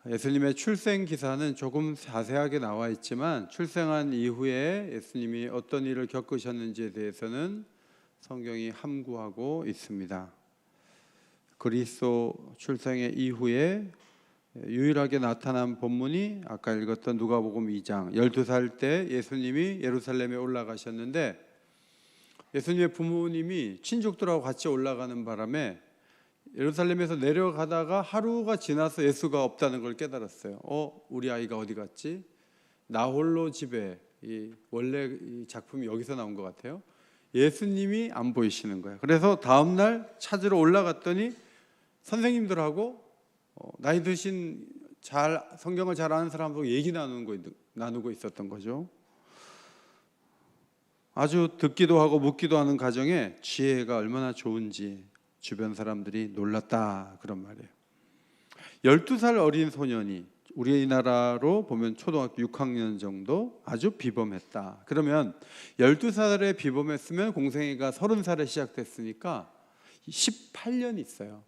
예수님의 출생 기사는 조금 자세하게 나와 있지만 출생한 이후에 예수님이 어떤 일을 겪으셨는지에 대해서는 성경이 함구하고 있습니다. 그리스도 출생의 이후에 유일하게 나타난 본문이 아까 읽었던 누가복음 2장 12살 때 예수님이 예루살렘에 올라가셨는데, 예수님의 부모님이 친족들하고 같이 올라가는 바람에 예루살렘에서 내려가다가 하루가 지나서 예수가 없다는 걸 깨달았어요. 우리 아이가 어디 갔지? 나 홀로 집에, 원래 이 작품이 여기서 나온 것 같아요. 예수님이 안 보이시는 거예요. 그래서 다음날 찾으러 올라갔더니 선생님들하고 나이 드신 성경을 잘 아는 사람하고 얘기 나누고 있었던 거죠. 아주 듣기도 하고 묻기도 하는 가정에 지혜가 얼마나 좋은지 주변 사람들이 놀랐다, 그런 말이에요. 12살 어린 소년이 우리나라로 보면 초등학교 6학년 정도, 아주 비범했다. 그러면 12살에 비범했으면 공생애가 30살에 시작됐으니까 18년 있어요.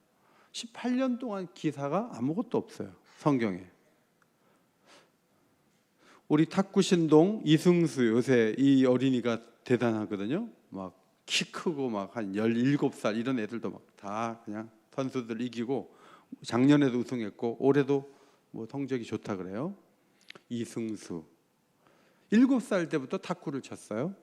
18년 동안 기사가 아무것도 없어요, 성경에. 우리 탁구신동 이승수, 요새 이 어린이가 대단하거든요. 막 키 크고 막 한 17살 이런 애들도 막 다 그냥 선수들 이기고, 작년에도 우승했고 올해도 뭐 성적이 좋다 그래요. 이승수 7살 때부터 탁구를 쳤어요.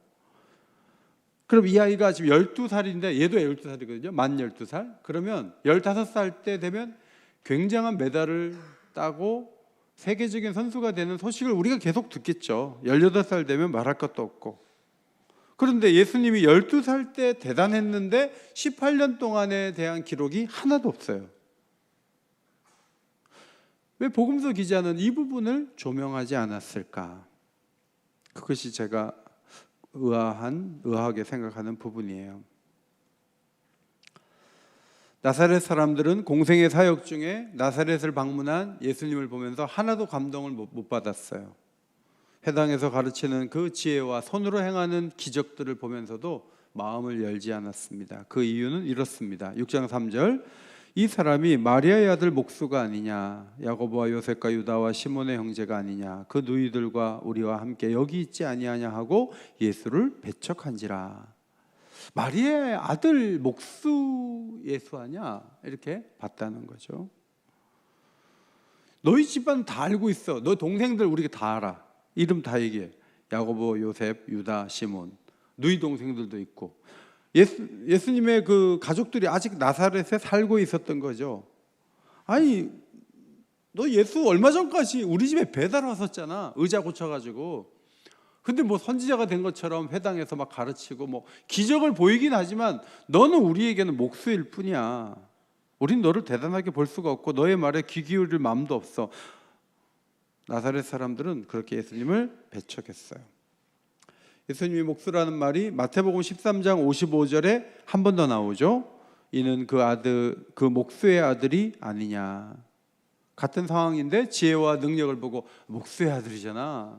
그럼 이 아이가 지금 12살인데 얘도 12살이거든요. 만 12살. 그러면 15살 때 되면 굉장한 메달을 따고 세계적인 선수가 되는 소식을 우리가 계속 듣겠죠. 18살 되면 말할 것도 없고. 그런데 예수님이 12살 때 대단했는데 18년 동안에 대한 기록이 하나도 없어요. 왜 복음서 기자는 이 부분을 조명하지 않았을까? 그것이 제가 의아하게 생각하는 부분이에요. 나사렛 사람들은 공생의 사역 중에 나사렛을 방문한 예수님을 보면서 하나도 감동을 못 받았어요. 회당에서 가르치는 그 지혜와 손으로 행하는 기적들을 보면서도 마음을 열지 않았습니다. 그 이유는 이렇습니다. 6장 3절, 이 사람이 마리아의 아들 목수가 아니냐, 야고보와 요셉과 유다와 시몬의 형제가 아니냐, 그 누이들과 우리와 함께 여기 있지 아니하냐 하고 예수를 배척한지라. 마리아의 아들 목수 예수 아냐, 이렇게 봤다는 거죠. 너희 집안 다 알고 있어. 너 동생들 우리가 다 알아. 이름 다 얘기해. 야고보, 요셉, 유다, 시몬, 누이 동생들도 있고. 예수님의 그 가족들이 아직 나사렛에 살고 있었던 거죠. 아니, 너 예수 얼마 전까지 우리 집에 배달 왔었잖아. 의자 고쳐가지고. 근데 뭐 선지자가 된 것처럼 회당에서 막 가르치고 뭐 기적을 보이긴 하지만 너는 우리에게는 목수일 뿐이야. 우린 너를 대단하게 볼 수가 없고 너의 말에 귀 기울일 마음도 없어. 나사렛 사람들은 그렇게 예수님을 배척했어요. 예수님이 목수라는 말이 마태복음 13장 55절에 한 번 더 나오죠. 이는 그 목수의 아들이 아니냐. 같은 상황인데 지혜와 능력을 보고 목수의 아들이잖아,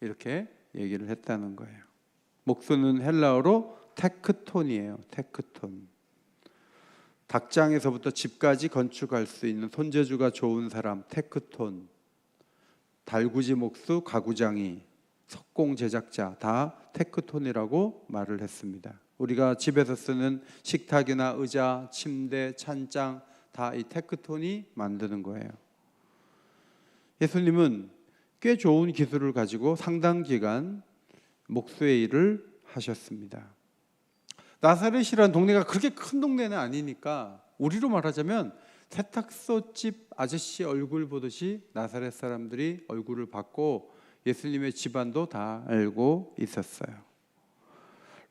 이렇게 얘기를 했다는 거예요. 목수는 헬라어로 테크톤이에요. 테크톤. 닭장에서부터 집까지 건축할 수 있는 손재주가 좋은 사람, 테크톤. 달구지 목수, 가구장이, 석공 제작자 다 테크톤이라고 말을 했습니다. 우리가 집에서 쓰는 식탁이나 의자, 침대, 찬장 다 이 테크톤이 만드는 거예요. 예수님은 꽤 좋은 기술을 가지고 상당 기간 목수의 일을 하셨습니다. 나사렛이라는 동네가 그렇게 큰 동네는 아니니까 우리로 말하자면 세탁소집 아저씨 얼굴 보듯이 나사렛 사람들이 얼굴을 받고 예수님의 집안도 다 알고 있었어요.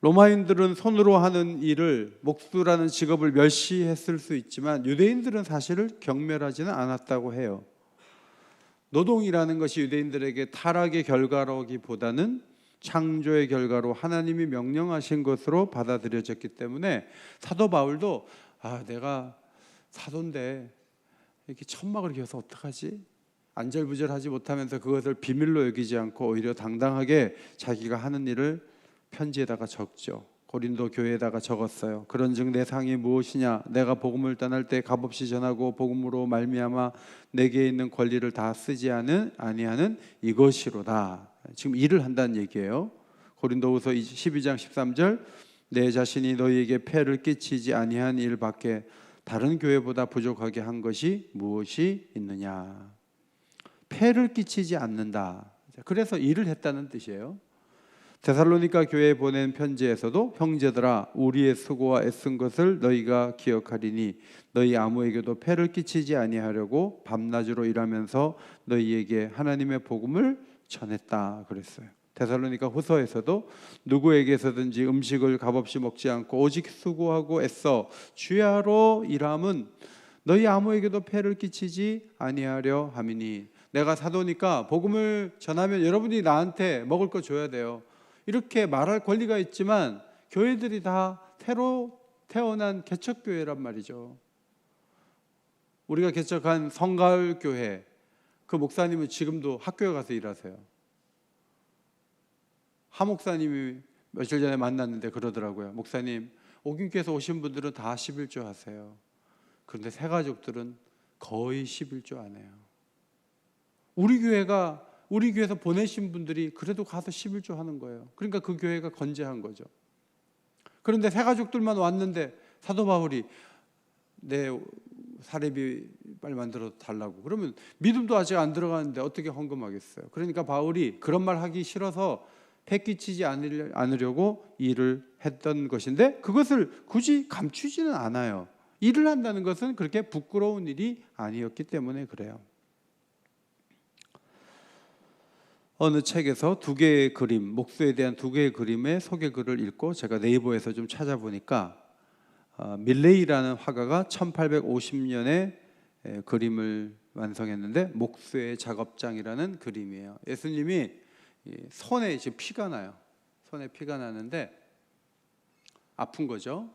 로마인들은 손으로 하는 일을, 목수라는 직업을 멸시했을 수 있지만 유대인들은 사실을 경멸하지는 않았다고 해요. 노동이라는 것이 유대인들에게 타락의 결과로기보다는 창조의 결과로 하나님이 명령하신 것으로 받아들여졌기 때문에 사도 바울도 내가 사도인데 이렇게 천막을 기어서 어떡하지? 안절부절하지 못하면서 그것을 비밀로 여기지 않고 오히려 당당하게 자기가 하는 일을 편지에다가 적죠. 고린도 교회에다가 적었어요. 그런즉 내 상이 무엇이냐? 내가 복음을 떠날 때 값없이 전하고 복음으로 말미암아 내게 있는 권리를 다 쓰지 아니하는 이것이로다. 지금 일을 한다는 얘기예요. 고린도후서 12장 13절, 내 자신이 너희에게 폐를 끼치지 아니한 일밖에 다른 교회보다 부족하게 한 것이 무엇이 있느냐? 폐를 끼치지 않는다. 그래서 일을 했다는 뜻이에요. 데살로니가 교회에 보낸 편지에서도 형제들아 우리의 수고와 애쓴 것을 너희가 기억하리니 너희 아무에게도 폐를 끼치지 아니하려고 밤낮으로 일하면서 너희에게 하나님의 복음을 전했다 그랬어요. 데살로니가 후서에서도 누구에게서든지 음식을 값없이 먹지 않고 오직 수고하고 애써 주야로 일함은 너희 아무에게도 폐를 끼치지 아니하려 함이니. 내가 사도니까 복음을 전하면 여러분이 나한테 먹을 거 줘야 돼요. 이렇게 말할 권리가 있지만 교회들이 다 새로 태어난 개척교회란 말이죠. 우리가 개척한 성가을교회, 그 목사님은 지금도 학교에 가서 일하세요. 하 목사님이 며칠 전에 만났는데 그러더라고요. 목사님, 오김교에서 오신 분들은 다 11조 하세요. 그런데 새 가족들은 거의 11조 안 해요. 우리 교회에서 보내신 분들이 그래도 가서 11조 하는 거예요. 그러니까 그 교회가 건재한 거죠. 그런데 새 가족들만 왔는데 사도 바울이 내 사례비 빨리 만들어 달라고 그러면 믿음도 아직 안 들어가는데 어떻게 헌금하겠어요? 그러니까 바울이 그런 말 하기 싫어서 폐 끼치지 않으려고 일을 했던 것인데 그것을 굳이 감추지는 않아요. 일을 한다는 것은 그렇게 부끄러운 일이 아니었기 때문에 그래요. 어느 책에서 두 개의 그림, 목수에 대한 두 개의 그림의 소개글을 읽고 제가 네이버에서 좀 찾아보니까 밀레이라는 화가가 1850년에 그림을 완성했는데 목수의 작업장이라는 그림이에요. 예수님이 손에 지금 피가 나요. 손에 피가 나는데 아픈 거죠.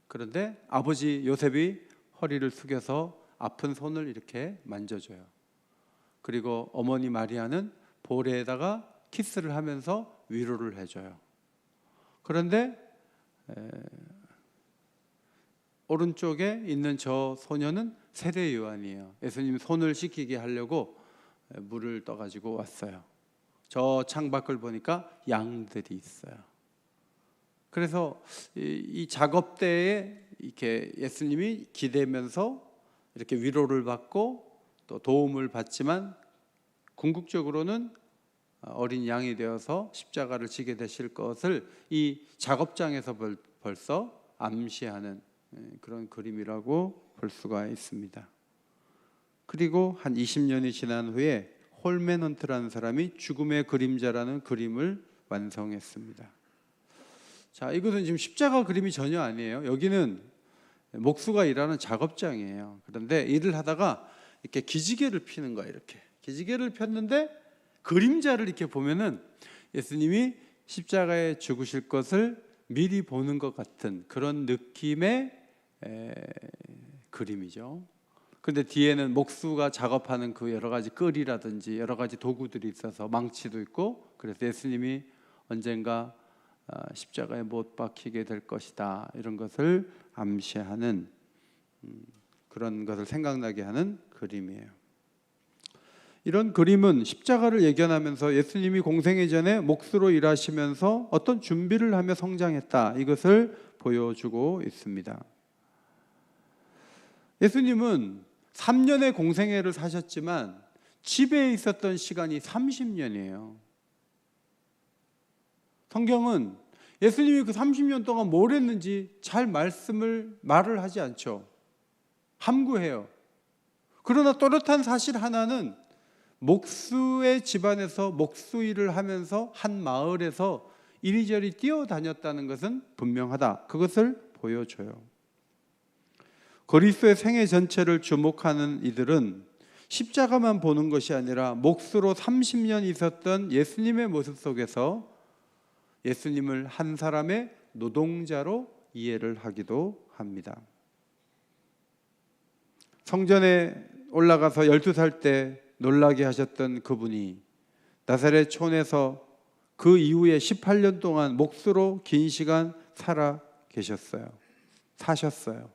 그런데 아버지 요셉이 허리를 숙여서 아픈 손을 이렇게 만져줘요. 그리고 어머니 마리아는 볼에다가 키스를 하면서 위로를 해줘요. 그런데 오른쪽에 있는 저 소녀는 세례 요한이에요. 예수님 손을 씻기게 하려고 물을 떠가지고 왔어요. 저 창밖을 보니까 양들이 있어요. 그래서 이 작업대에 이렇게 예수님이 기대면서 이렇게 위로를 받고 또 도움을 받지만 궁극적으로는 어린 양이 되어서 십자가를 지게 되실 것을 이 작업장에서 벌써 암시하는 그런 그림이라고 볼 수가 있습니다. 그리고 한 20년이 지난 후에 홀멘헌트라는 사람이 죽음의 그림자라는 그림을 완성했습니다. 자, 이것은 지금 십자가 그림이 전혀 아니에요. 여기는 목수가 일하는 작업장이에요. 그런데 일을 하다가 이렇게 기지개를 피는 거예요. 이렇게 기지개를 폈는데 그림자를 이렇게 보면은 예수님이 십자가에 죽으실 것을 미리 보는 것 같은 그런 느낌의 그림이죠. 그런데 뒤에는 목수가 작업하는 그 여러 가지 끌이라든지 여러 가지 도구들이 있어서 망치도 있고, 그래서 예수님이 언젠가 십자가에 못 박히게 될 것이다, 이런 것을 암시하는 그런 것을 생각나게 하는 그림이에요. 이런 그림은 십자가를 예견하면서 예수님이 공생애 전에 목수로 일하시면서 어떤 준비를 하며 성장했다, 이것을 보여주고 있습니다. 예수님은 3년의 공생애를 사셨지만 집에 있었던 시간이 30년이에요. 성경은 예수님이 그 30년 동안 뭘 했는지 잘 말을 하지 않죠. 함구해요. 그러나 또렷한 사실 하나는 목수의 집안에서 목수 일을 하면서 한 마을에서 이리저리 뛰어다녔다는 것은 분명하다, 그것을 보여줘요. 그리스도의 생애 전체를 주목하는 이들은 십자가만 보는 것이 아니라 목수로 30년 있었던 예수님의 모습 속에서 예수님을 한 사람의 노동자로 이해를 하기도 합니다. 성전에 올라가서 12살 때 놀라게 하셨던 그분이 나사렛 촌에서 그 이후에 18년 동안 몫으로 긴 시간 사셨어요.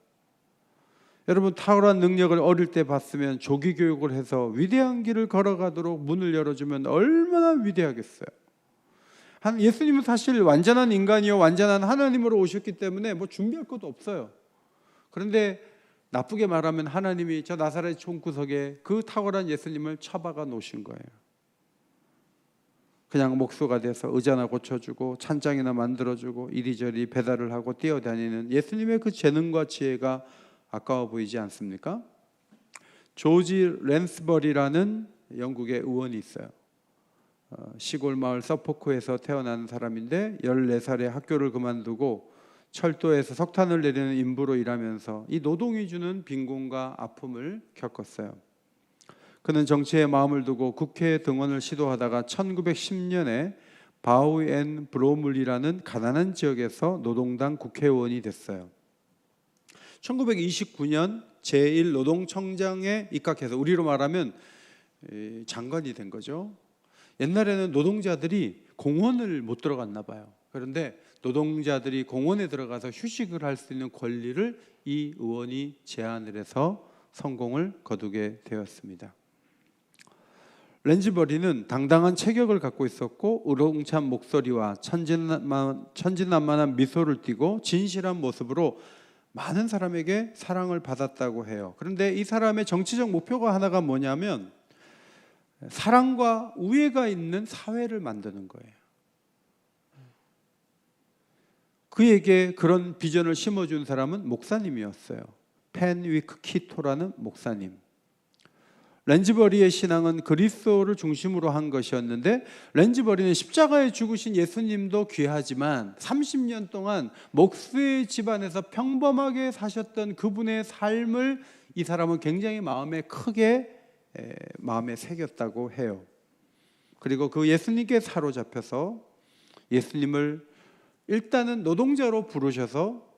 여러분, 탁월한 능력을 어릴 때 봤으면 조기 교육을 해서 위대한 길을 걸어가도록 문을 열어주면 얼마나 위대하겠어요. 예수님은 사실 완전한 인간이요 완전한 하나님으로 오셨기 때문에 뭐 준비할 것도 없어요. 그런데 나쁘게 말하면 하나님이 저 나사렛 총구석에 그 탁월한 예수님을 처박아 놓으신 거예요. 그냥 목수가 돼서 의자나 고쳐주고 찬장이나 만들어주고 이리저리 배달을 하고 뛰어다니는 예수님의 그 재능과 지혜가 아까워 보이지 않습니까? 조지 랜스버리라는 영국의 의원이 있어요. 시골 마을 서포크에서 태어난 사람인데 14살에 학교를 그만두고 철도에서 석탄을 내리는 인부로 일하면서 이 노동이 주는 빈곤과 아픔을 겪었어요. 그는 정치에 마음을 두고 국회 등원을 시도하다가 1910년에 바우 앤 브로물이라는 가난한 지역에서 노동당 국회의원이 됐어요. 1929년 제1노동청장에 입각해서 우리로 말하면 장관이 된 거죠. 옛날에는 노동자들이 공원을 못 들어갔나 봐요. 그런데 노동자들이 공원에 들어가서 휴식을 할 수 있는 권리를 이 의원이 제안을 해서 성공을 거두게 되었습니다. 랜즈버리는 당당한 체격을 갖고 있었고 우렁찬 목소리와 천진난만한 미소를 띠고 진실한 모습으로 많은 사람에게 사랑을 받았다고 해요. 그런데 이 사람의 정치적 목표가 하나가 뭐냐면 사랑과 우애가 있는 사회를 만드는 거예요. 그에게 그런 비전을 심어준 사람은 목사님이었어요. 펜위크 키토라는 목사님. 랜즈버리의 신앙은 그리스도를 중심으로 한 것이었는데 랜즈버리는 십자가에 죽으신 예수님도 귀하지만 30년 동안 목수의 집안에서 평범하게 사셨던 그분의 삶을 이 사람은 굉장히 마음에 새겼다고 해요. 그리고 그 예수님께 사로잡혀서 예수님을 일단은 노동자로 부르셔서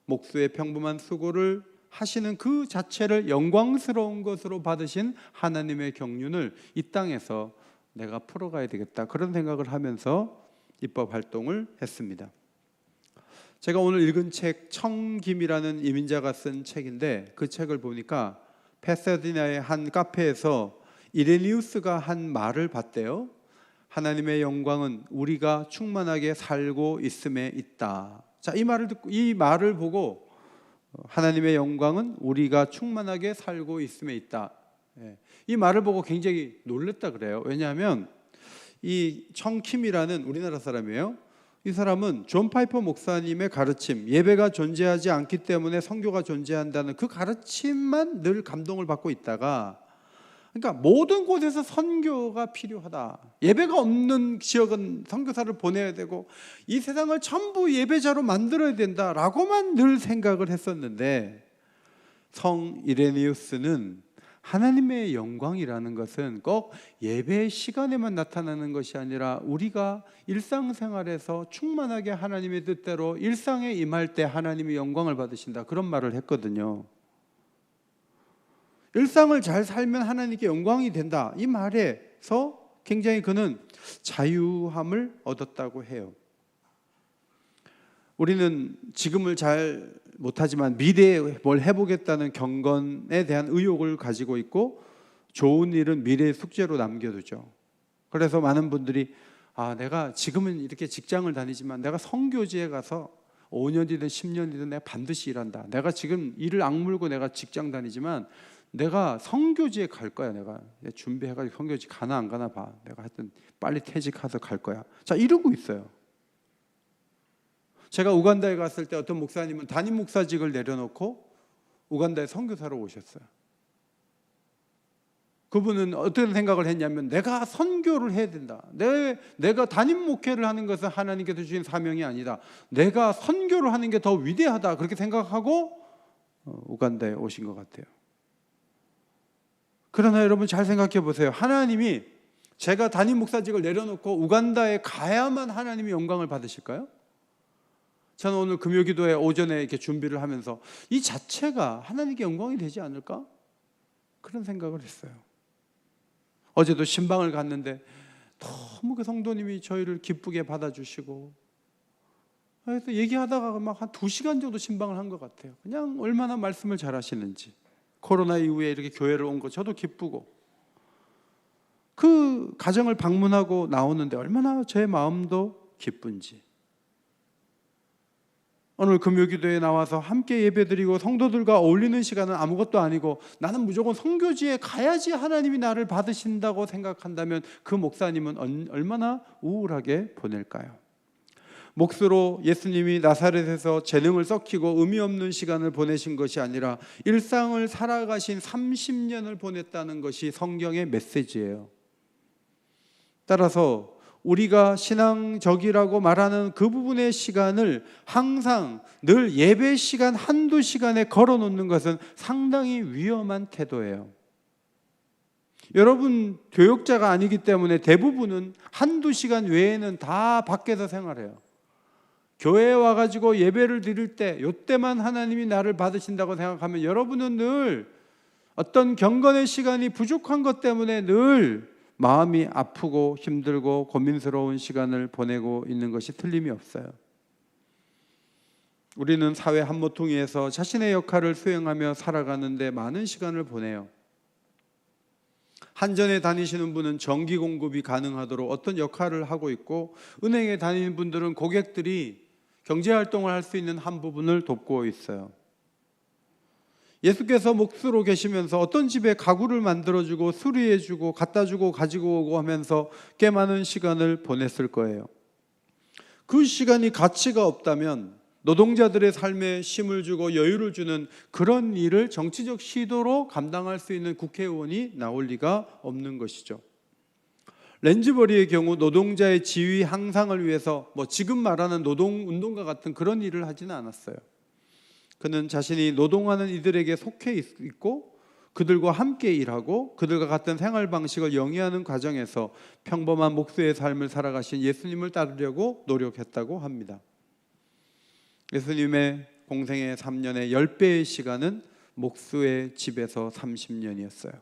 목수의 평범한 수고를 하시는 그 자체를 영광스러운 것으로 받으신 하나님의 경륜을 이 땅에서 내가 풀어가야 되겠다, 그런 생각을 하면서 입법 활동을 했습니다. 제가 오늘 읽은 책 청김이라는 이민자가 쓴 책인데 그 책을 보니까 페사디나의 한 카페에서 이레니우스가 한 말을 봤대요. 하나님의 영광은 우리가 충만하게 살고 있음에 있다. 자, 이 말을 보고 하나님의 영광은 우리가 충만하게 살고 있음에 있다. 이 말을 보고 굉장히 놀랐다 그래요. 왜냐하면 이 청킴이라는 우리나라 사람이에요. 이 사람은 존 파이퍼 목사님의 가르침, 예배가 존재하지 않기 때문에 선교가 존재한다는 그 가르침만 늘 감동을 받고 있다가, 그러니까 모든 곳에서 선교가 필요하다, 예배가 없는 지역은 선교사를 보내야 되고 이 세상을 전부 예배자로 만들어야 된다라고만 늘 생각을 했었는데, 성 이레니우스는 하나님의 영광이라는 것은 꼭 예배 시간에만 나타나는 것이 아니라 우리가 일상생활에서 충만하게 하나님의 뜻대로 일상에 임할 때 하나님의 영광을 받으신다, 그런 말을 했거든요. 일상을 잘 살면 하나님께 영광이 된다, 이 말에서 굉장히 그는 자유함을 얻었다고 해요. 우리는 지금을 잘 못하지만 미래에 뭘 해보겠다는 경건에 대한 의욕을 가지고 있고 좋은 일은 미래의 숙제로 남겨두죠. 그래서 많은 분들이 내가 지금은 이렇게 직장을 다니지만 내가 선교지에 가서 5년이든 10년이든 내가 반드시 일한다, 내가 지금 일을 악물고 내가 직장 다니지만 내가 선교지에 갈 거야, 내가 준비해가지고 선교지 가나 안 가나 봐, 내가 하여튼 빨리 퇴직해서 갈 거야. 자, 이러고 있어요. 제가 우간다에 갔을 때 어떤 목사님은 담임 목사직을 내려놓고 우간다에 선교사로 오셨어요. 그분은 어떤 생각을 했냐면 내가 선교를 해야 된다, 내가 담임 목회를 하는 것은 하나님께서 주신 사명이 아니다, 내가 선교를 하는 게 더 위대하다, 그렇게 생각하고 우간다에 오신 것 같아요. 그러나 여러분 잘 생각해 보세요. 하나님이 제가 담임 목사직을 내려놓고 우간다에 가야만 하나님이 영광을 받으실까요? 저는 오늘 금요기도에 오전에 이렇게 준비를 하면서 이 자체가 하나님께 영광이 되지 않을까? 그런 생각을 했어요. 어제도 신방을 갔는데 너무 그 성도님이 저희를 기쁘게 받아주시고, 그래서 얘기하다가 막 한 2시간 정도 신방을 한 것 같아요. 그냥 얼마나 말씀을 잘하시는지. 코로나 이후에 이렇게 교회를 온 거 저도 기쁘고, 그 가정을 방문하고 나오는데 얼마나 제 마음도 기쁜지. 오늘 금요기도에 나와서 함께 예배드리고 성도들과 어울리는 시간은 아무것도 아니고, 나는 무조건 선교지에 가야지 하나님이 나를 받으신다고 생각한다면 그 목사님은 얼마나 우울하게 보낼까요? 몫으로 예수님이 나사렛에서 재능을 썩히고 의미 없는 시간을 보내신 것이 아니라 일상을 살아가신 30년을 보냈다는 것이 성경의 메시지예요. 따라서 우리가 신앙적이라고 말하는 그 부분의 시간을 항상 늘 예배 시간 한두 시간에 걸어놓는 것은 상당히 위험한 태도예요. 여러분 교역자가 아니기 때문에 대부분은 한두 시간 외에는 다 밖에서 생활해요. 교회에 와가지고 예배를 드릴 때 이때만 하나님이 나를 받으신다고 생각하면 여러분은 늘 어떤 경건의 시간이 부족한 것 때문에 늘 마음이 아프고 힘들고 고민스러운 시간을 보내고 있는 것이 틀림이 없어요. 우리는 사회 한 모퉁이에서 자신의 역할을 수행하며 살아가는데 많은 시간을 보내요. 한전에 다니시는 분은 전기 공급이 가능하도록 어떤 역할을 하고 있고, 은행에 다니는 분들은 고객들이 경제활동을 할 수 있는 한 부분을 돕고 있어요. 예수께서 몫으로 계시면서 어떤 집에 가구를 만들어주고 수리해주고 갖다주고 가지고 오고 하면서 꽤 많은 시간을 보냈을 거예요. 그 시간이 가치가 없다면 노동자들의 삶에 쉼을 주고 여유를 주는 그런 일을 정치적 시도로 감당할 수 있는 국회의원이 나올 리가 없는 것이죠. 렌즈버리의 경우 노동자의 지위 향상을 위해서 지금 말하는 노동운동과 같은 그런 일을 하지는 않았어요. 그는 자신이 노동하는 이들에게 속해 있고 그들과 함께 일하고 그들과 같은 생활 방식을 영위하는 과정에서 평범한 목수의 삶을 살아가신 예수님을 따르려고 노력했다고 합니다. 예수님의 공생의 3년의 10배의 시간은 목수의 집에서 30년이었어요.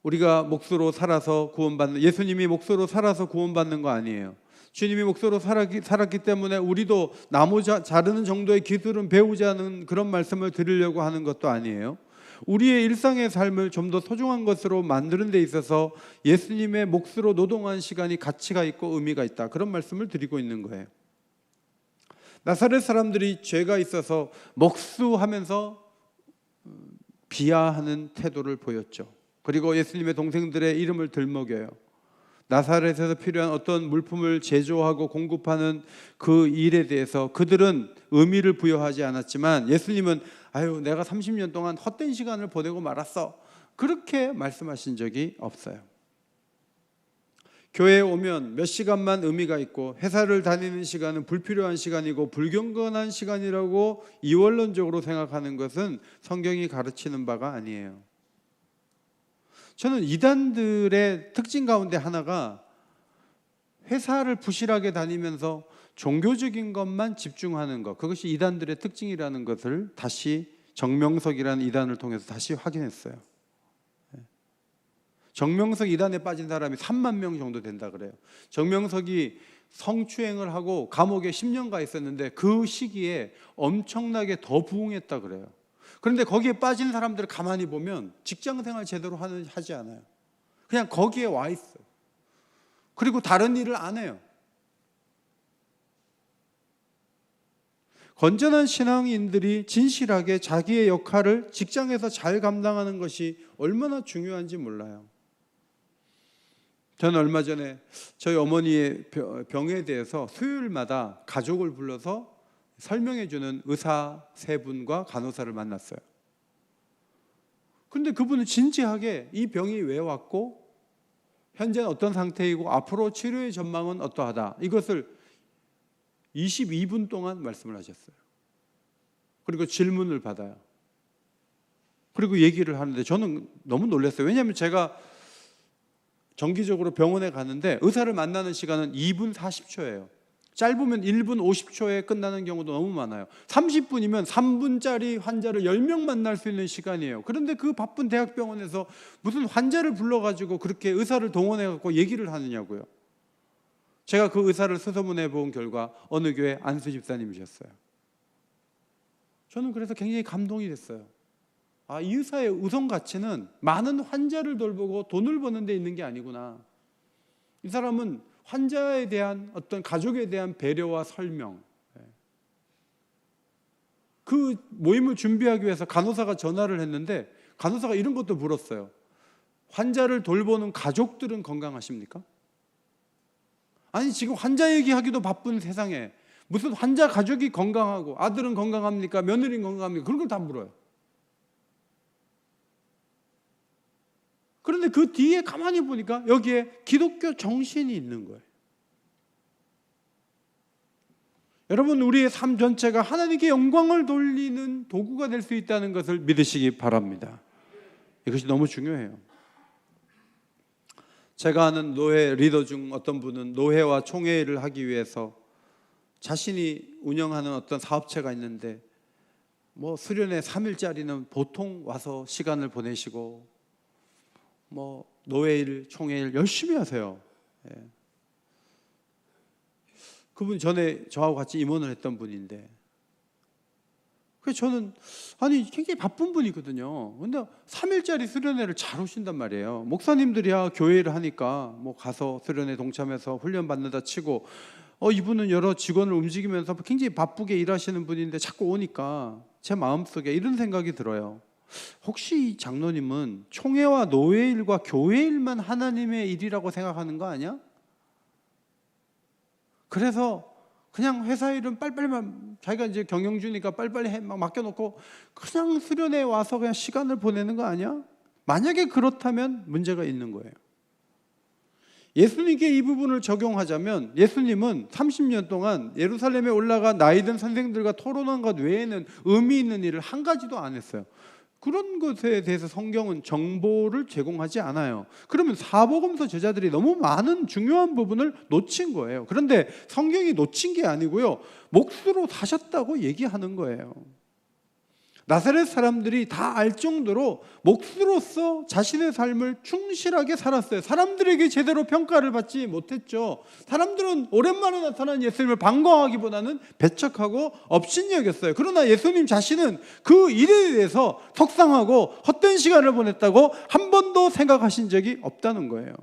우리가 몫으로 살아서 구원받는, 예수님이 몫으로 살아서 구원받는 거 아니에요. 주님이 몫으로 살았기 때문에 우리도 나무 자르는 정도의 기술은 배우자는 그런 말씀을 드리려고 하는 것도 아니에요. 우리의 일상의 삶을 좀 더 소중한 것으로 만드는 데 있어서 예수님의 몫으로 노동한 시간이 가치가 있고 의미가 있다, 그런 말씀을 드리고 있는 거예요. 나사렛 사람들이 죄가 있어서 목수하면서 비하하는 태도를 보였죠. 그리고 예수님의 동생들의 이름을 들먹여요. 나사렛에서 필요한 어떤 물품을 제조하고 공급하는 그 일에 대해서 그들은 의미를 부여하지 않았지만 예수님은 내가 30년 동안 헛된 시간을 보내고 말았어, 그렇게 말씀하신 적이 없어요. 교회에 오면 몇 시간만 의미가 있고 회사를 다니는 시간은 불필요한 시간이고 불경건한 시간이라고 이원론적으로 생각하는 것은 성경이 가르치는 바가 아니에요. 저는 이단들의 특징 가운데 하나가 회사를 부실하게 다니면서 종교적인 것만 집중하는 것, 그것이 이단들의 특징이라는 것을 다시 정명석이라는 이단을 통해서 다시 확인했어요. 정명석 이단에 빠진 사람이 3만 명 정도 된다 그래요. 정명석이 성추행을 하고 감옥에 10년 가 있었는데 그 시기에 엄청나게 더 부흥했다 그래요. 그런데 거기에 빠진 사람들을 가만히 보면 직장생활 제대로 하지 않아요. 그냥 거기에 와 있어요. 그리고 다른 일을 안 해요. 건전한 신앙인들이 진실하게 자기의 역할을 직장에서 잘 감당하는 것이 얼마나 중요한지 몰라요. 저는 얼마 전에 저희 어머니의 병에 대해서 수요일마다 가족을 불러서 설명해 주는 의사 3분과 간호사를 만났어요. 그런데 그분은 진지하게 이 병이 왜 왔고 현재는 어떤 상태이고 앞으로 치료의 전망은 어떠하다, 이것을 22분 동안 말씀을 하셨어요. 그리고 질문을 받아요. 그리고 얘기를 하는데 저는 너무 놀랐어요. 왜냐하면 제가 정기적으로 병원에 가는데 의사를 만나는 시간은 2분 40초예요. 짧으면 1분 50초에 끝나는 경우도 너무 많아요. 30분이면 3분짜리 환자를 10명 만날 수 있는 시간이에요. 그런데 그 바쁜 대학병원에서 무슨 환자를 불러가지고 그렇게 의사를 동원해갖고 얘기를 하느냐고요. 제가 그 의사를 수소문해 본 결과 어느 교회 안수 집사님이셨어요. 저는 그래서 굉장히 감동이 됐어요. 이 의사의 우선 가치는 많은 환자를 돌보고 돈을 버는 데 있는 게 아니구나. 이 사람은 환자에 대한 어떤 가족에 대한 배려와 설명, 그 모임을 준비하기 위해서 간호사가 전화를 했는데 간호사가 이런 것도 물었어요. 환자를 돌보는 가족들은 건강하십니까? 아니, 지금 환자 얘기하기도 바쁜 세상에 무슨 환자 가족이 건강하고 아들은 건강합니까? 며느리는 건강합니까? 그런 걸 다 물어요. 그런데 그 뒤에 가만히 보니까 여기에 기독교 정신이 있는 거예요. 여러분, 우리의 삶 전체가 하나님께 영광을 돌리는 도구가 될 수 있다는 것을 믿으시기 바랍니다. 이것이 너무 중요해요. 제가 아는 노회 리더 중 어떤 분은 노회와 총회를 하기 위해서 자신이 운영하는 어떤 사업체가 있는데 수련회 3일짜리는 보통 와서 시간을 보내시고 노회일, 총회일 열심히 하세요. 그분 전에 저하고 같이 임원을 했던 분인데, 그래서 저는 굉장히 바쁜 분이거든요. 근데 3일짜리 수련회를 잘 오신단 말이에요. 목사님들이야 교회를 하니까 가서 수련회 동참해서 훈련 받는다 치고, 이분은 여러 직원을 움직이면서 굉장히 바쁘게 일하시는 분인데 자꾸 오니까 제 마음속에 이런 생각이 들어요. 혹시 이 장로님은 총회와 노회 일과 교회 일만 하나님의 일이라고 생각하는 거 아니야? 그래서 그냥 회사 일은 빨리빨리만, 자기가 이제 경영주니까 빨리빨리 막 맡겨놓고 그냥 수련회에 와서 그냥 시간을 보내는 거 아니야? 만약에 그렇다면 문제가 있는 거예요. 예수님께 이 부분을 적용하자면, 예수님은 30년 동안 예루살렘에 올라가 나이든 선생들과 토론한 것 외에는 의미 있는 일을 한 가지도 안 했어요. 그런 것에 대해서 성경은 정보를 제공하지 않아요. 그러면 사복음서 제자들이 너무 많은 중요한 부분을 놓친 거예요. 그런데 성경이 놓친 게 아니고요, 몫으로 사셨다고 얘기하는 거예요. 나사렛 사람들이 다 알 정도로 몫으로서 자신의 삶을 충실하게 살았어요. 사람들에게 제대로 평가를 받지 못했죠. 사람들은 오랜만에 나타난 예수님을 반가워하기보다는 배척하고 업신여겼어요. 그러나 예수님 자신은 그 일에 대해서 속상하고 헛된 시간을 보냈다고 한 번도 생각하신 적이 없다는 거예요.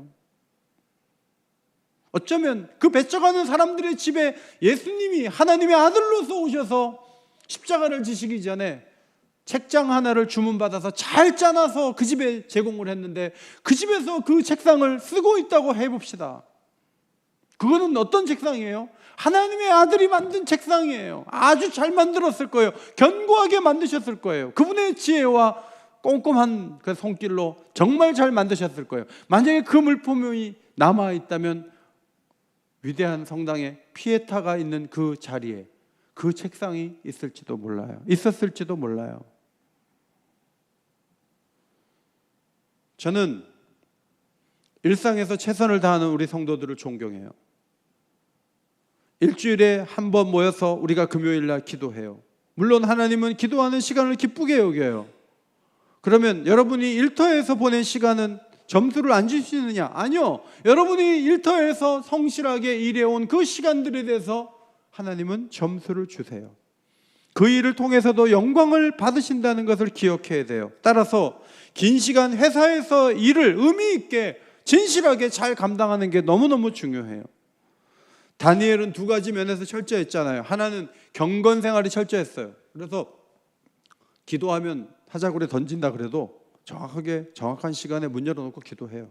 어쩌면 그 배척하는 사람들의 집에 예수님이 하나님의 아들로서 오셔서 십자가를 지시기 전에 책장 하나를 주문받아서 잘 짜놔서 그 집에 제공을 했는데, 그 집에서 그 책상을 쓰고 있다고 해봅시다. 그거는 어떤 책상이에요? 하나님의 아들이 만든 책상이에요. 아주 잘 만들었을 거예요. 견고하게 만드셨을 거예요. 그분의 지혜와 꼼꼼한 그 손길로 정말 잘 만드셨을 거예요. 만약에 그 물품이 남아있다면 위대한 성당에 피에타가 있는 그 자리에 그 책상이 있을지도 몰라요. 저는 일상에서 최선을 다하는 우리 성도들을 존경해요. 일주일에 한 번 모여서 우리가 금요일날 기도해요. 물론 하나님은 기도하는 시간을 기쁘게 여겨요. 그러면 여러분이 일터에서 보낸 시간은 점수를 안 주시느냐? 아니요. 여러분이 일터에서 성실하게 일해온 그 시간들에 대해서 하나님은 점수를 주세요. 그 일을 통해서도 영광을 받으신다는 것을 기억해야 돼요. 따라서 긴 시간 회사에서 일을 의미 있게 진실하게 잘 감당하는 게 너무너무 중요해요. 다니엘은 두 가지 면에서 철저했잖아요. 하나는 경건 생활이 철저했어요. 그래서 기도하면 사자굴에 던진다 그래도 정확한 시간에 문 열어놓고 기도해요.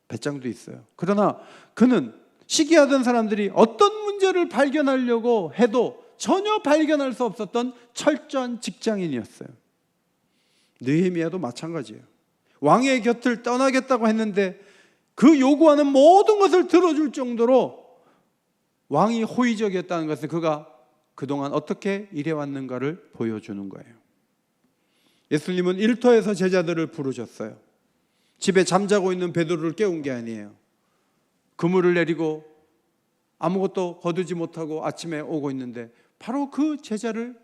배짱도 있어요. 그러나 그는 시기하던 사람들이 어떤 문제를 발견하려고 해도 전혀 발견할 수 없었던 철저한 직장인이었어요. 느헤미야도 마찬가지예요. 왕의 곁을 떠나겠다고 했는데 그 요구하는 모든 것을 들어줄 정도로 왕이 호의적이었다는 것은 그가 그동안 어떻게 일해왔는가를 보여주는 거예요. 예수님은 일터에서 제자들을 부르셨어요. 집에 잠자고 있는 베드로를 깨운 게 아니에요. 그물을 내리고 아무것도 거두지 못하고 아침에 오고 있는데 바로 그 제자를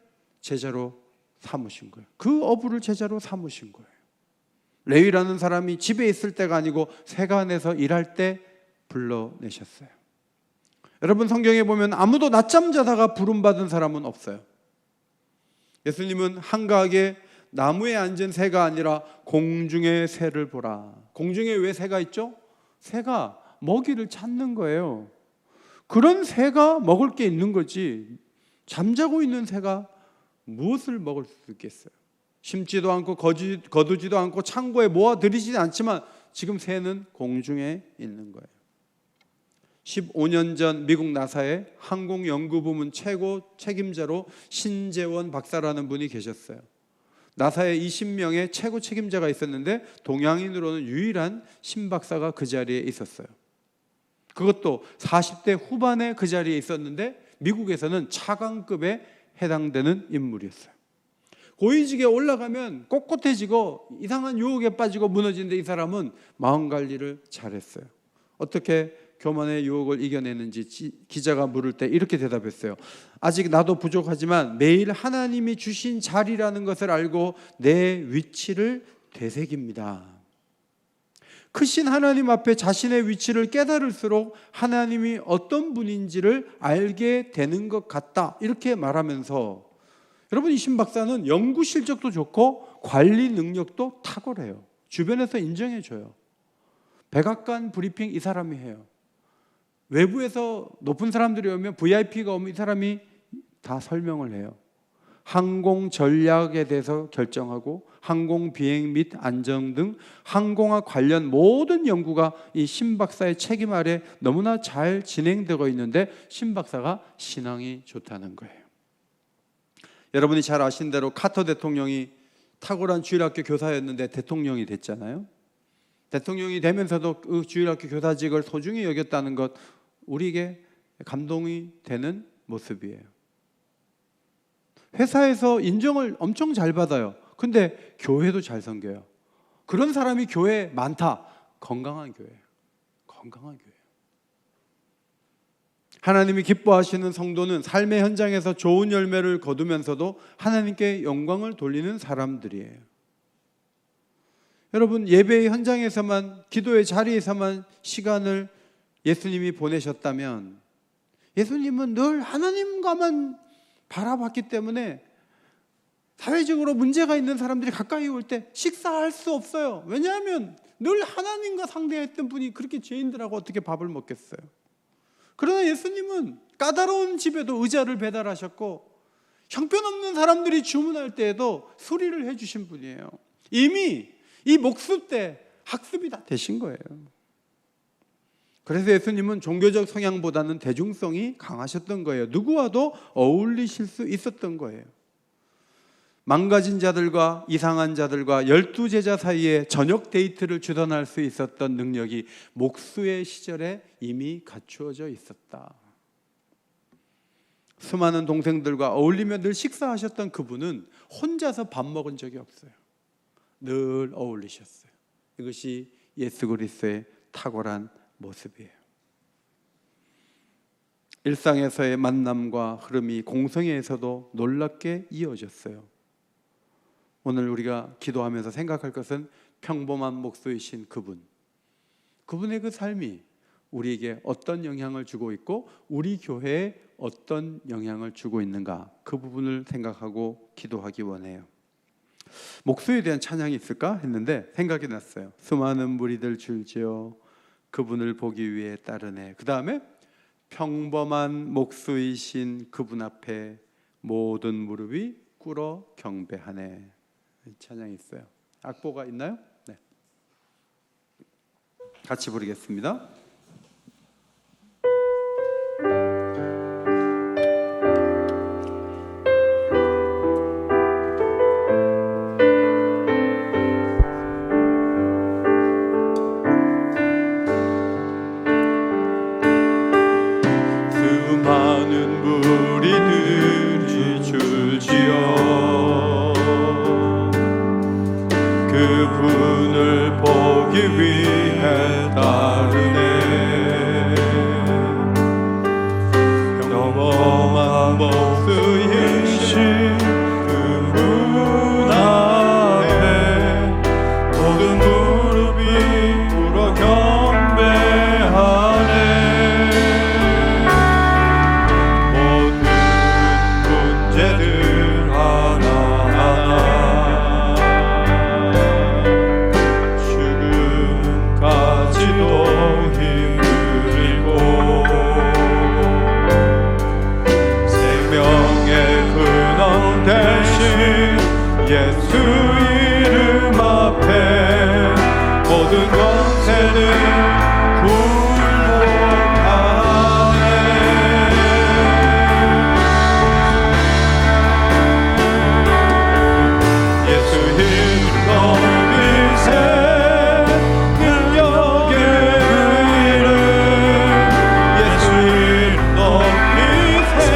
제자로 삼으신 거예요. 그 어부를 제자로 삼으신 거예요. 레위라는 사람이 집에 있을 때가 아니고 세간에서 일할 때 불러내셨어요. 여러분, 성경에 보면 아무도 낮잠 자다가 부름받은 사람은 없어요. 예수님은 한가하게 나무에 앉은 새가 아니라 공중의 새를 보라. 공중에 왜 새가 있죠? 새가 먹이를 찾는 거예요. 그런 새가 먹을 게 있는 거지, 잠자고 있는 새가 무엇을 먹을 수 있겠어요? 심지도 않고 거두지도 않고 창고에 모아들이지도 않지만 지금 새는 공중에 있는 거예요. 15년 전 미국 나사의 항공연구부문 최고 책임자로 신재원 박사라는 분이 계셨어요. 나사에 20명의 최고 책임자가 있었는데 동양인으로는 유일한 신 박사가 그 자리에 있었어요. 그것도 40대 후반에 그 자리에 있었는데 미국에서는 차관급에 해당되는 인물이었어요. 고위직에 올라가면 꼿꼿해지고 이상한 유혹에 빠지고 무너지는데 이 사람은 마음관리를 잘했어요. 어떻게 교만의 유혹을 이겨내는지 기자가 물을 때 이렇게 대답했어요. 아직 나도 부족하지만 매일 하나님이 주신 자리라는 것을 알고 내 위치를 되새깁니다. 크신 하나님 앞에 자신의 위치를 깨달을수록 하나님이 어떤 분인지를 알게 되는 것 같다, 이렇게 말하면서, 여러분, 이 신 박사는 연구 실적도 좋고 관리 능력도 탁월해요. 주변에서 인정해줘요. 백악관 브리핑 이 사람이 해요. 외부에서 높은 사람들이 오면, VIP가 오면 이 사람이 다 설명을 해요. 항공 전략에 대해서 결정하고 항공 비행 및 안전 등 항공과 관련 모든 연구가 이 신 박사의 책임 아래 너무나 잘 진행되고 있는데 신 박사가 신앙이 좋다는 거예요. 여러분이 잘 아신 대로 카터 대통령이 탁월한 주일학교 교사였는데 대통령이 됐잖아요. 대통령이 되면서도 그 주일학교 교사직을 소중히 여겼다는 것, 우리에게 감동이 되는 모습이에요. 회사에서 인정을 엄청 잘 받아요. 근데 교회도 잘 섬겨요. 그런 사람이 교회에 많다. 건강한 교회예요. 건강한 교회. 하나님이 기뻐하시는 성도는 삶의 현장에서 좋은 열매를 거두면서도 하나님께 영광을 돌리는 사람들이에요. 여러분, 예배의 현장에서만, 기도의 자리에서만 시간을 예수님이 보내셨다면, 예수님은 늘 하나님과만 바라봤기 때문에 사회적으로 문제가 있는 사람들이 가까이 올 때 식사할 수 없어요. 왜냐하면 늘 하나님과 상대했던 분이 그렇게 죄인들하고 어떻게 밥을 먹겠어요. 그러나 예수님은 까다로운 집에도 의자를 배달하셨고, 형편없는 사람들이 주문할 때에도 수리를 해주신 분이에요. 이미 이 목수 때 학습이 다 되신 거예요. 그래서 예수님은 종교적 성향보다는 대중성이 강하셨던 거예요. 누구와도 어울리실 수 있었던 거예요. 망가진 자들과 이상한 자들과 12제자 사이에 저녁 데이트를 주선할 수 있었던 능력이 목수의 시절에 이미 갖추어져 있었다. 수많은 동생들과 어울리며 늘 식사하셨던 그분은 혼자서 밥 먹은 적이 없어요. 늘 어울리셨어요. 이것이 예수 그리스도의 탁월한 모습이에요. 일상에서의 만남과 흐름이 공성회에서도 놀랍게 이어졌어요. 오늘 우리가 기도하면서 생각할 것은 평범한 목수이신 그분의 그 삶이 우리에게 어떤 영향을 주고 있고 우리 교회에 어떤 영향을 주고 있는가, 그 부분을 생각하고 기도하기 원해요. 목수에 대한 찬양이 있을까 했는데 생각이 났어요. 수많은 무리들 줄지어 그분을 보기 위해 따르네. 그 다음에 평범한 목수이신 그분 앞에 모든 무릎이 꿇어 경배하네. 찬양이 있어요. 악보가 있나요? 네. 같이 부르겠습니다. 수많은 무리들이 줄지어 그분을 보기 위해 따르네. 모든 권세는 굴복하네. 예수 이름 높이 새 능력의 이름, 예수 이름 높이 새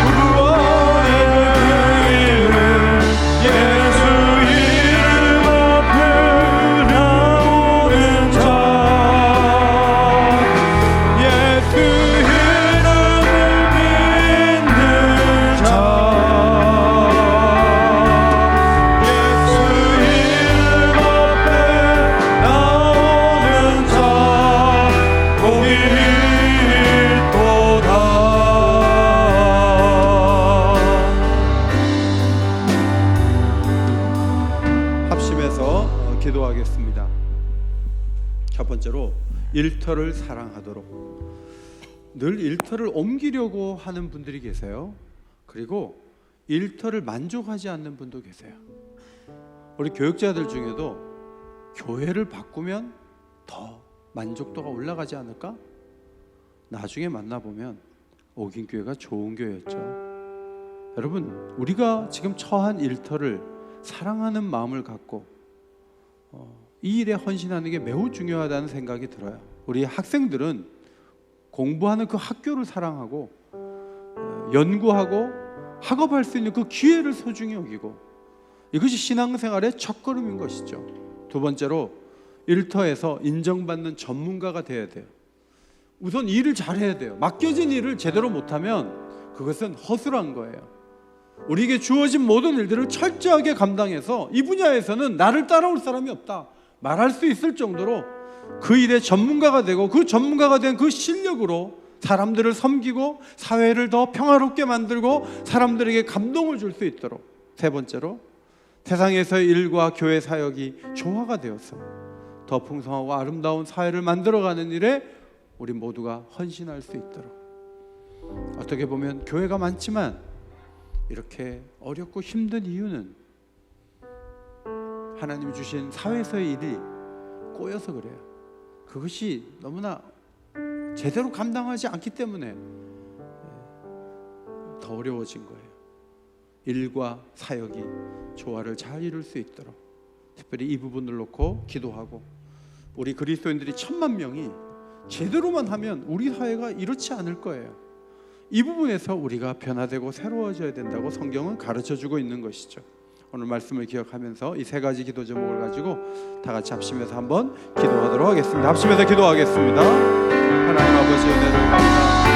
구원의 이름, 예수 이름 앞에 나오는 자, 예수 이름을 믿는 자, 예수 이름 앞에 나오는 자 복이 있도다. 합심해서 기도하겠습니다. 첫 번째로 일터를 사랑하도록. 늘 일터를 옮기려고 하는 분들이 계세요. 그리고 일터를 만족하지 않는 분도 계세요. 우리 교육자들 중에도 교회를 바꾸면 더 만족도가 올라가지 않을까? 나중에 만나보면 오긴교회가 좋은 교회였죠. 여러분, 우리가 지금 처한 일터를 사랑하는 마음을 갖고 이 일에 헌신하는 게 매우 중요하다는 생각이 들어요. 우리 학생들은 공부하는 그 학교를 사랑하고 연구하고 학업할 수 있는 그 기회를 소중히 여기고, 이것이 신앙생활의 첫걸음인 것이죠. 두 번째로 일터에서 인정받는 전문가가 돼야 돼요. 우선 일을 잘해야 돼요. 맡겨진 일을 제대로 못하면 그것은 허술한 거예요. 우리에게 주어진 모든 일들을 철저하게 감당해서 이 분야에서는 나를 따라올 사람이 없다 말할 수 있을 정도로 그 일의 전문가가 되고, 그 전문가가 된 그 실력으로 사람들을 섬기고 사회를 더 평화롭게 만들고 사람들에게 감동을 줄 수 있도록. 세 번째로 세상에서의 일과 교회 사역이 조화가 되어서 더 풍성하고 아름다운 사회를 만들어가는 일에 우리 모두가 헌신할 수 있도록. 어떻게 보면 교회가 많지만 이렇게 어렵고 힘든 이유는 하나님 주신 사회에서의 일이 꼬여서 그래요. 그것이 너무나 제대로 감당하지 않기 때문에 더 어려워진 거예요. 일과 사역이 조화를 잘 이룰 수 있도록 특별히 이 부분을 놓고 기도하고, 우리 그리스도인들이 1000만 명이 제대로만 하면 우리 사회가 이렇지 않을 거예요. 이 부분에서 우리가 변화되고 새로워져야 된다고 성경은 가르쳐주고 있는 것이죠. 오늘 말씀을 기억하면서 이 세 가지 기도 제목을 가지고 다 같이 합심해서 한번 기도하도록 하겠습니다. 합심해서 기도하겠습니다. 하나님 아버지, 은혜를 감사합니다.